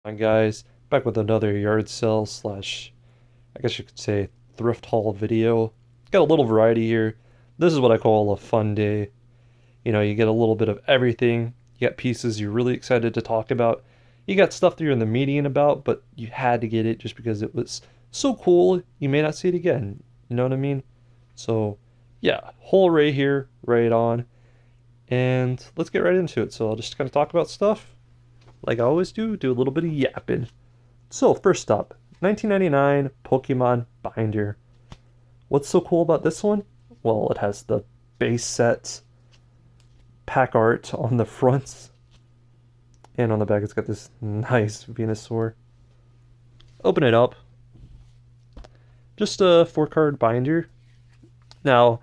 Hi guys, back with another yard sale slash, I guess you could say, thrift haul video. Got a little variety here. This is what I call a fun day. You get a little bit of everything. You got pieces you're really excited to talk about. You got stuff that you're in the median about, but you had to get it just because it was so cool. You may not see it again. You know what I mean? So, yeah, whole array here, right on. And let's get right into it. So I'll just kind of talk about stuff like I always do a little bit of yapping. So, first up, 1999 Pokemon Binder. What's so cool about this one? Well, it has the base set pack art on the front, and on the back it's got this nice Venusaur. Open it up. Just a 4-card binder. Now,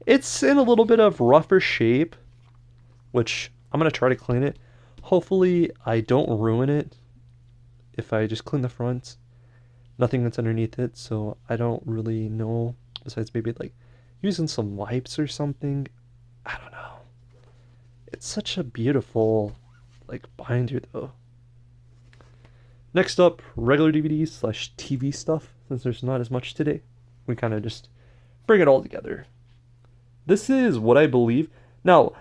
it's in a little bit of rougher shape, which I'm going to try to clean it. Hopefully, I don't ruin it if I just clean the front. Nothing that's underneath it, so I don't really know. Besides maybe like using some wipes or something. I don't know. It's such a beautiful like binder though. Next up, regular DVDs slash TV stuff. Since there's not as much today, we kind of just bring it all together. This is what I believe. Now,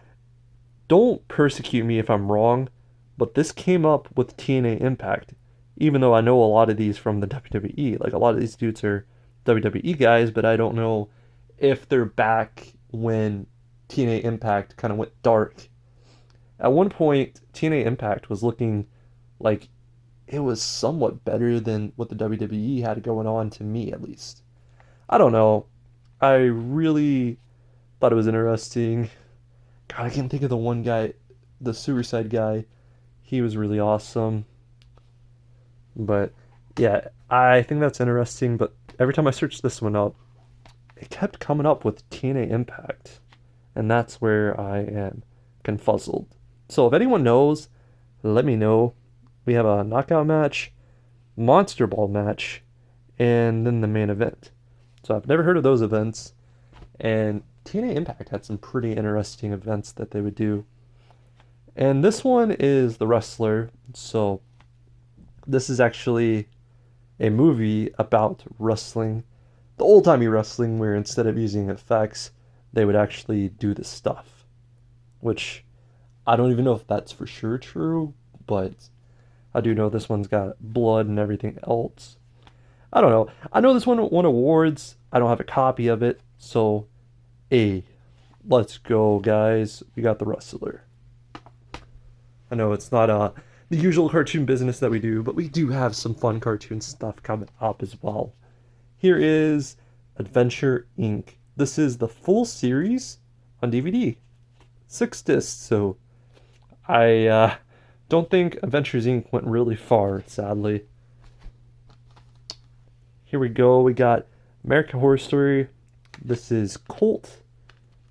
don't persecute me if I'm wrong, but this came up with TNA Impact. Even though I know a lot of these from the WWE, like a lot of these dudes are WWE guys, but I don't know if they're back when TNA Impact kind of went dark. At one point, TNA Impact was looking like it was somewhat better than what the WWE had going on, to me at least. I don't know. I really thought it was interesting. God, I can't think of the one guy, the Suicide guy. He was really awesome. But yeah, I think that's interesting. But every time I searched this one up, it kept coming up with TNA Impact. And that's where I am confuzzled. So if anyone knows, let me know. We have a knockout match, monster ball match, and then the main event. So I've never heard of those events. And TNA Impact had some pretty interesting events that they would do. And this one is The Wrestler. So this is actually a movie about wrestling, the old timey wrestling, where instead of using effects, they would actually do the stuff. Which I don't even know if that's for sure true, but I do know this one's got blood and everything else. I don't know. I know this one won awards. I don't have a copy of it, so A. Let's go, guys. We got The Wrestler. I know it's not the usual cartoon business that we do, but we do have some fun cartoon stuff coming up as well. Here is Adventure Inc. This is the full series on DVD. 6 discs, so I don't think Adventures Inc. went really far, sadly. Here we go. We got American Horror Story. This is Colt,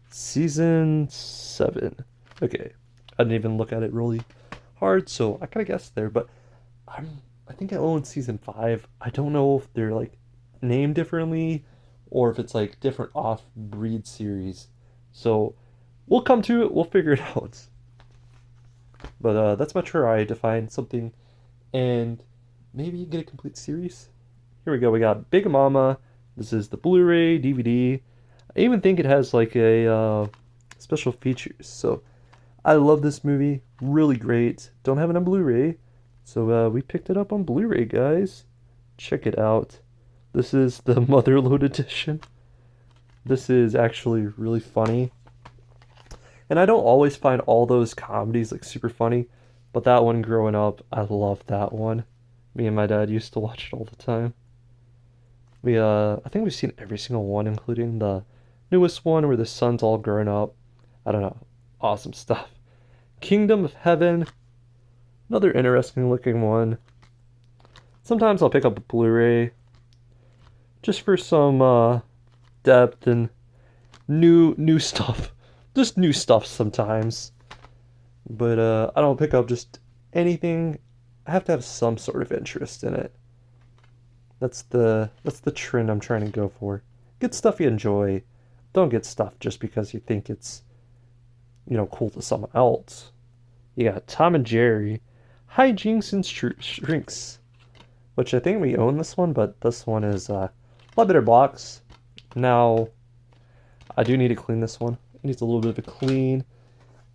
Season 7. Okay, I didn't even look at it really hard, so I kind of guessed there, but I think I own Season 5. I don't know if they're like named differently or if it's like different off-breed series. So we'll come to it, we'll figure it out. But that's my try to find something and maybe get a complete series. Here we go. We got Big Mama. This is the Blu-ray, DVD. I even think it has like a special features. So I love this movie. Really great. Don't have it on Blu-ray. So we picked it up on Blu-ray, guys. Check it out. This is the Motherload edition. This is actually really funny. And I don't always find all those comedies like super funny, but that one growing up, I loved that one. Me and my dad used to watch it all the time. I think we've seen every single one, including the newest one where the son's all grown up. I don't know. Awesome stuff. Kingdom of Heaven. Another interesting looking one. Sometimes I'll pick up a Blu-ray just for some depth and new stuff. Just new stuff sometimes. But I don't pick up just anything. I have to have some sort of interest in it. That's the trend I'm trying to go for. Get stuff you enjoy. Don't get stuff just because you think it's cool to someone else. You got Tom and Jerry, Hijinks and Shrinks, which I think we own this one, but this one is a lot better box. Now, I do need to clean this one. It needs a little bit of a clean.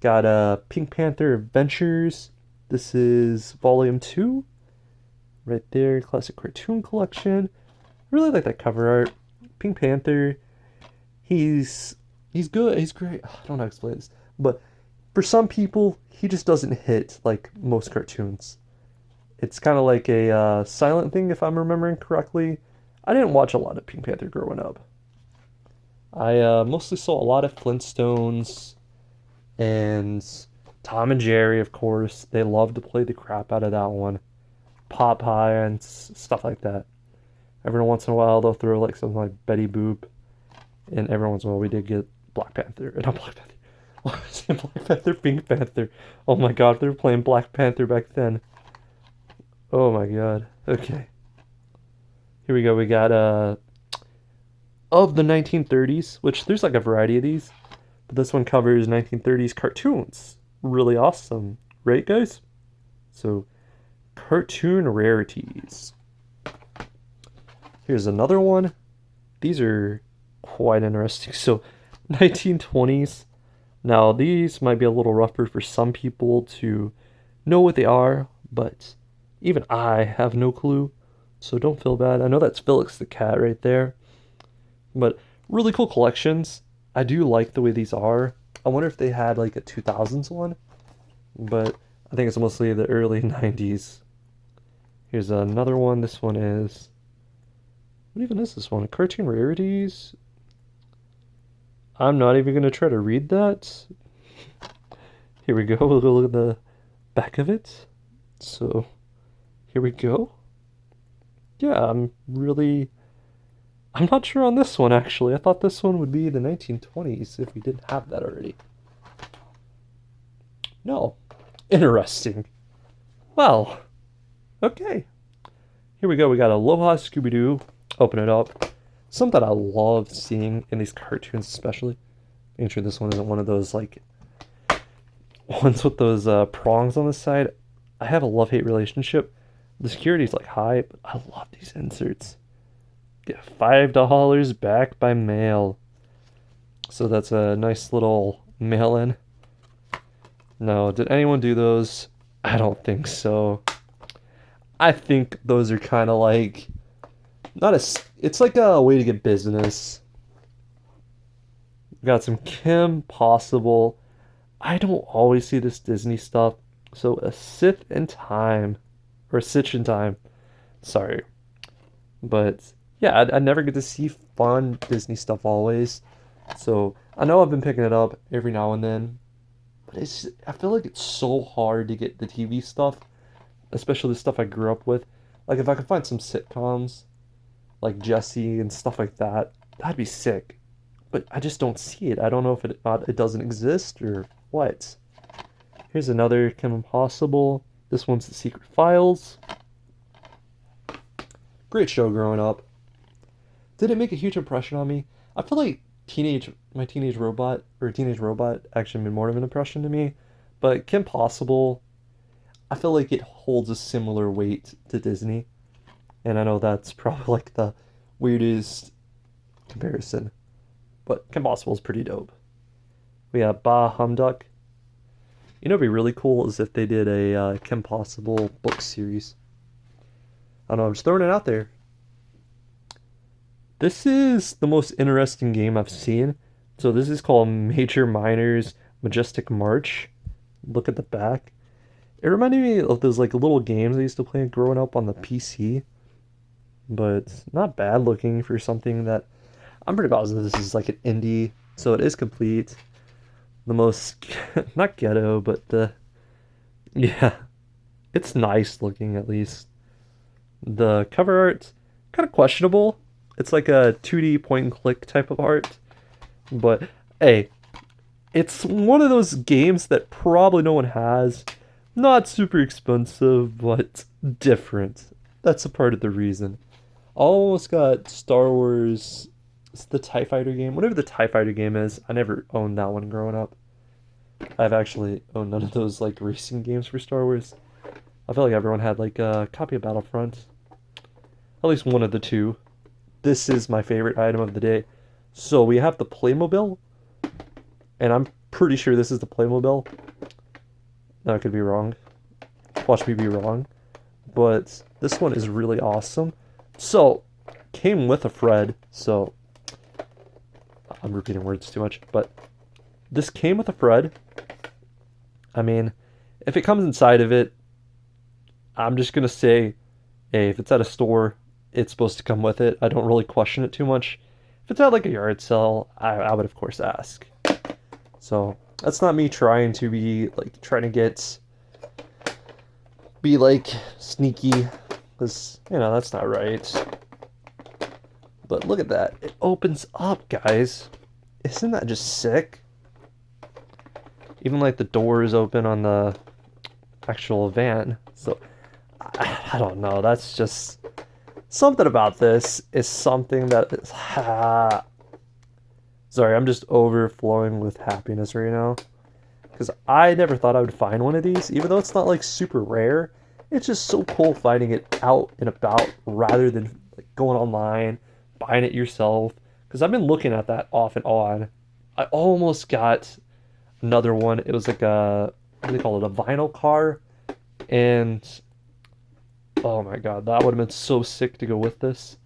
Got a Pink Panther Adventures. This is volume 2. Right there, classic cartoon collection. I really like that cover art. Pink Panther, he's good, he's great. I don't know how to explain this, but for some people, he just doesn't hit like most cartoons. It's kind of like a silent thing, if I'm remembering correctly. I didn't watch a lot of Pink Panther growing up. I mostly saw a lot of Flintstones and Tom and Jerry, of course. They love to play the crap out of that one. Popeye and stuff like that. Every once in a while, they'll throw like something like Betty Boop. And every once in a while, we did get Black Panther. Not Black Panther. What was it? Black Panther, Pink Panther. Oh my god, they were playing Black Panther back then. Oh my god. Okay. Here we go. We got of the 1930s, which there's like a variety of these. But this one covers 1930s cartoons. Really awesome. Right, guys? So, cartoon rarities. Here's another one. These are quite interesting. So, 1920s. Now, these might be a little rougher for some people to know what they are, but even I have no clue. So don't feel bad. I know that's Felix the cat right there. But really cool collections. I do like the way these are. I wonder if they had like a 2000s one. But I think it's mostly the early 90s. Here's another one. This one is... What even is this one? Cartoon Rarities? I'm not even going to try to read that. Here we go. We'll go look at the back of it. So, here we go. Yeah, I'm not sure on this one, actually. I thought this one would be the 1920s if we didn't have that already. No. Interesting. Well, okay. Here we go. We got Aloha Scooby Doo. Open it up. Something I love seeing in these cartoons, especially. Making sure this one isn't one of those, like, ones with those prongs on the side. I have a love-hate relationship. The security's, like, high, but I love these inserts. Get $5 back by mail. So that's a nice little mail-in. No, did anyone do those? I don't think so. I think those are kind of like... It's like a way to get business. We got some Kim Possible. I don't always see this Disney stuff. So a Sith in Time. Or a Sitch in Time. Sorry. But yeah, I never get to see fun Disney stuff always. So I know I've been picking it up every now and then. But I feel like it's so hard to get the TV stuff. Especially the stuff I grew up with. Like if I could find some sitcoms. Like Jessie and stuff like that. That'd be sick. But I just don't see it. I don't know if it doesn't exist or what. Here's another Kim Possible. This one's The Secret Files. Great show growing up. Did it make a huge impression on me? I feel like my Teenage Robot actually made more of an impression to me. But Kim Possible, I feel like it holds a similar weight to Disney. And I know that's probably like the weirdest comparison. But Kim Possible is pretty dope. We have Bah Humduck. You know what'd be really cool is if they did a Kim Possible book series. I don't know, I'm just throwing it out there. This is the most interesting game I've seen. So this is called Major Minor's Majestic March. Look at the back. It reminded me of those like little games I used to play growing up on the PC. But not bad looking for something that... I'm pretty positive this is like an indie. So it is complete. The most... not ghetto, but the... Yeah. It's nice looking at least. The cover art's kind of questionable. It's like a 2D point and click type of art. But, hey, it's one of those games that probably no one has. Not super expensive, but different. That's a part of the reason. I almost got Star Wars... It's the TIE Fighter game. Whatever the TIE Fighter game is, I never owned that one growing up. I've actually owned none of those like racing games for Star Wars. I feel like everyone had like a copy of Battlefront. At least one of the two. This is my favorite item of the day. So we have the Playmobil, and I'm pretty sure this is the Playmobil. Now I could be wrong. Watch me be wrong. But this one is really awesome. So, came with a Fred, so I'm repeating words too much, but this came with a Fred. I mean, if it comes inside of it, I'm just gonna say, hey, if it's at a store, it's supposed to come with it. I don't really question it too much. If it's at like a yard sale, I would of course ask. So that's not me trying to be like trying to be like sneaky, because that's not right. But look at that. It opens up, guys. Isn't that just sick? Even like the door is open on the actual van. So I don't know. That's just something about this is something that is sorry, I'm just overflowing with happiness right now. Because I never thought I would find one of these, even though it's not like super rare. It's just so cool finding it out and about rather than like going online, buying it yourself. Because I've been looking at that off and on. I almost got another one. It was like what do they call it? A vinyl car. And oh my god, that would have been so sick to go with this.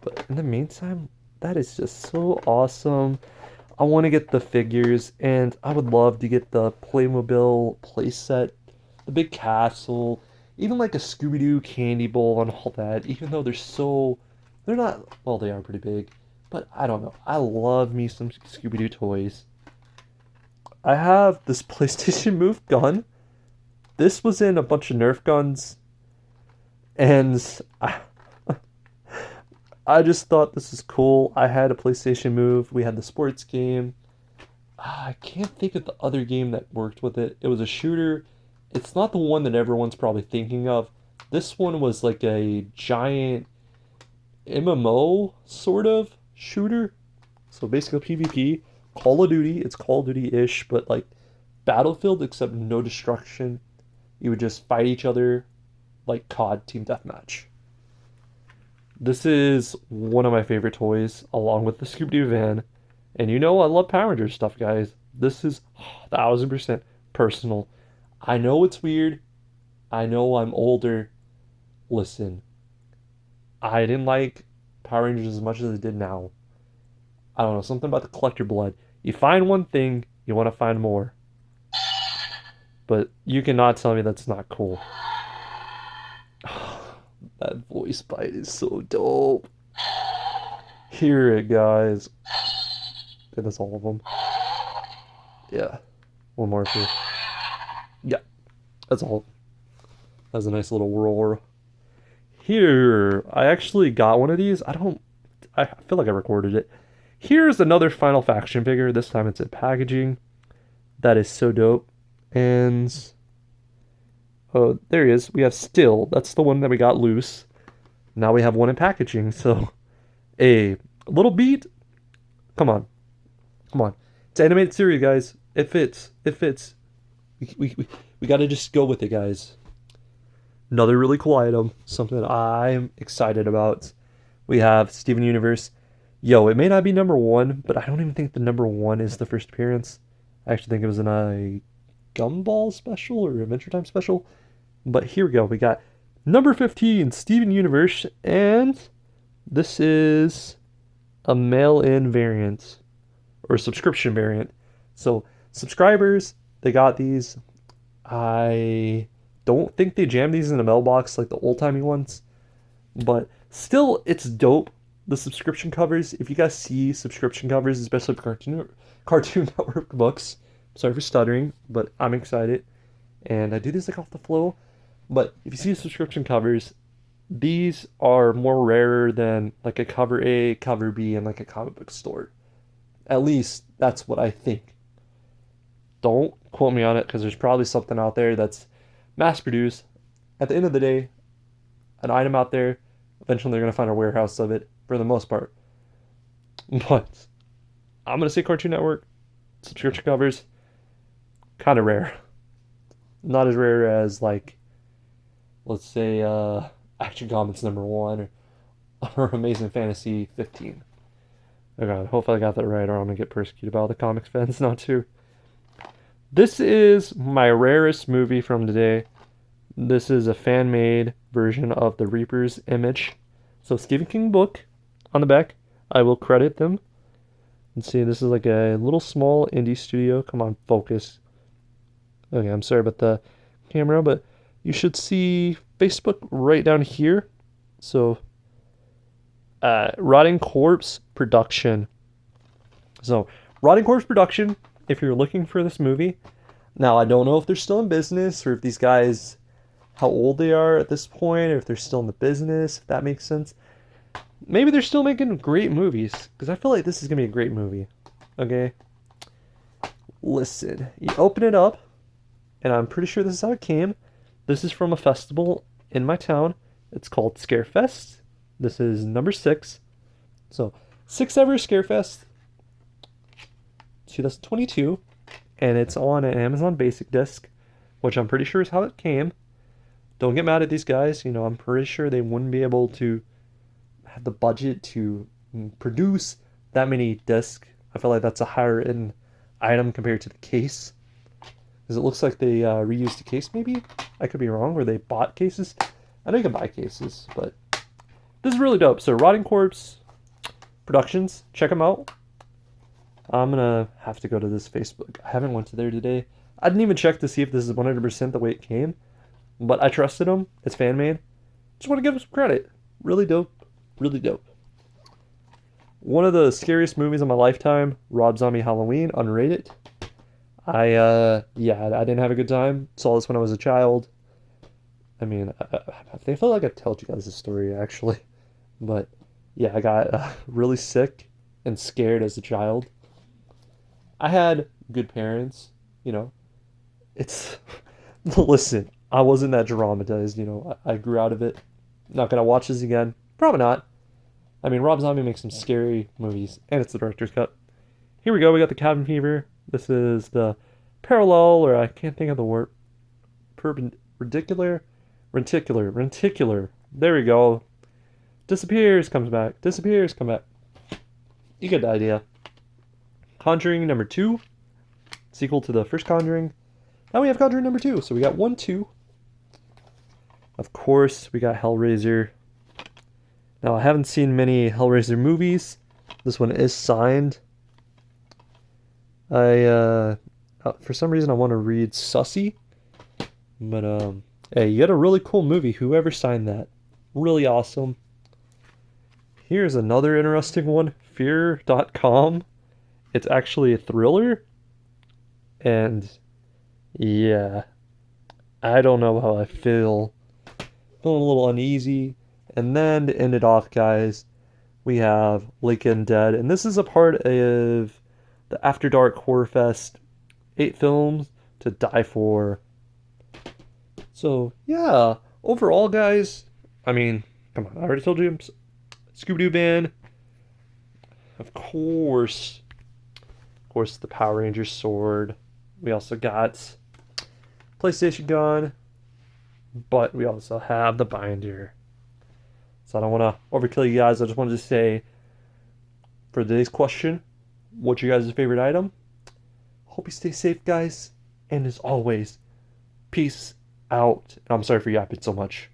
But in the meantime, that is just so awesome. I want to get the figures, and I would love to get the Playmobil playset, the big castle, even like a Scooby Doo candy bowl and all that, even though they're not, well, they are pretty big, but I don't know. I love me some Scooby Doo toys. I have this PlayStation Move gun. This was in a bunch of Nerf guns, and I just thought this is cool. I had a PlayStation Move. We had the sports game. I can't think of the other game that worked with it. It was a shooter. It's not the one that everyone's probably thinking of. This one was like a giant MMO sort of shooter. So basically PvP. Call of Duty. It's Call of Duty-ish, but like Battlefield except no destruction. You would just fight each other like COD Team Deathmatch. This is one of my favorite toys, along with the Scooby Doo van. And I love Power Rangers stuff, guys. This is 1000% personal. I know it's weird. I know I'm older. Listen, I didn't like Power Rangers as much as I did now. I don't know, something about the collector blood. You find one thing, you want to find more. But you cannot tell me that's not cool. That voice bite is so dope. Hear it, guys. And that's all of them. Yeah. One more for you. Yeah. That's all. That's a nice little roar. Here. I actually got one of these. I feel like I recorded it. Here's another Final Faction figure. This time it's in packaging. That is so dope. And oh, there he is. We have Still. That's the one that we got loose. Now we have one in packaging. So, a little beat. Come on. Come on. It's animated series, guys. It fits. It fits. We got to just go with it, guys. Another really cool item. Something that I'm excited about. We have Steven Universe. Yo, it may not be number one, but I don't even think the number one is the first appearance. I actually think it was in a Gumball special or Adventure Time special. But here we go. We got number 15, Steven Universe, and this is a mail-in variant or subscription variant. So subscribers, they got these. I don't think they jammed these in a mailbox like the old-timey ones, but still, it's dope. The subscription covers, if you guys see subscription covers, especially for Cartoon Network books, sorry for stuttering, but I'm excited. And I do this like off the flow. But if you see the subscription covers, these are more rarer than like a cover A, cover B, and like a comic book store. At least that's what I think. Don't quote me on it because there's probably something out there that's mass produced. At the end of the day, an item out there, eventually they're going to find a warehouse of it for the most part. But I'm going to say Cartoon Network, subscription covers, kind of rare. Not as rare as like, let's say, Action Comics #1 or Amazing Fantasy 15. Oh god, hopefully I got that right, or I'm gonna get persecuted by all the comics fans not to. This is my rarest movie from today. This is a fan-made version of the Reaper's image. So Stephen King book on the back. I will credit them. And see, this is like a little small indie studio. Come on, focus. Okay, I'm sorry about the camera, but you should see Facebook right down here. So, Rotting Corpse Production. So, Rotting Corpse Production, if you're looking for this movie. Now, I don't know if they're still in business or if these guys, how old they are at this point, or if they're still in the business, if that makes sense. Maybe they're still making great movies, because I feel like this is going to be a great movie. Okay? Listen, you open it up, and I'm pretty sure this is how it came. This is from a festival in my town. It's called Scarefest. This is number 6. So, 6th ever Scarefest, 2022, and it's on an Amazon Basic Disc, which I'm pretty sure is how it came. Don't get mad at these guys. You know, I'm pretty sure they wouldn't be able to have the budget to produce that many discs. I feel like that's a higher end item compared to the case. Because it looks like they reused the case, maybe? I could be wrong, or they bought cases. I know you can buy cases, but this is really dope. So, Rotting Corpse Productions, check them out. I'm gonna have to go to this Facebook. I haven't went to there today. I didn't even check to see if this is 100% the way it came, but I trusted them. It's fan made. Just want to give them some credit. Really dope. Really dope. One of the scariest movies of my lifetime, Rob Zombie Halloween, unrated. I didn't have a good time. Saw this when I was a child. I mean, I feel like I've told you guys this story actually, but yeah, I got really sick and scared as a child. I had good parents, you know. It's listen, I wasn't that traumatized, you know. I grew out of it. Not gonna watch this again. Probably not. I mean, Rob Zombie makes some scary movies, and it's the director's cut. Here we go. We got the Cabin Fever. This is the parallel, or I can't think of the word. Renticular. There we go. Disappears, comes back. Disappears, come back. You get the idea. Conjuring #2, sequel to the first Conjuring. Now we have Conjuring #2, so we got 1, 2. Of course, we got Hellraiser. Now, I haven't seen many Hellraiser movies. This one is signed. For some reason, I want to read Sussy. But, hey, you got a really cool movie. Whoever signed that. Really awesome. Here's another interesting one. Fear.com. It's actually a thriller. And, yeah. I don't know how I feel. Feeling a little uneasy. And then to end it off, guys, we have Lake and Dead. And this is a part of the After Dark Horror Fest 8 films to die for. So, yeah. Overall, guys, I mean, come on. I already told you. Scooby Doo van. Of course. Of course, the Power Rangers sword. We also got PlayStation gun. But we also have the binder. So I don't want to overkill you guys. I just wanted to say, for today's question, what's your guys' favorite item? Hope you stay safe, guys. And as always, peace out. And I'm sorry for yapping so much.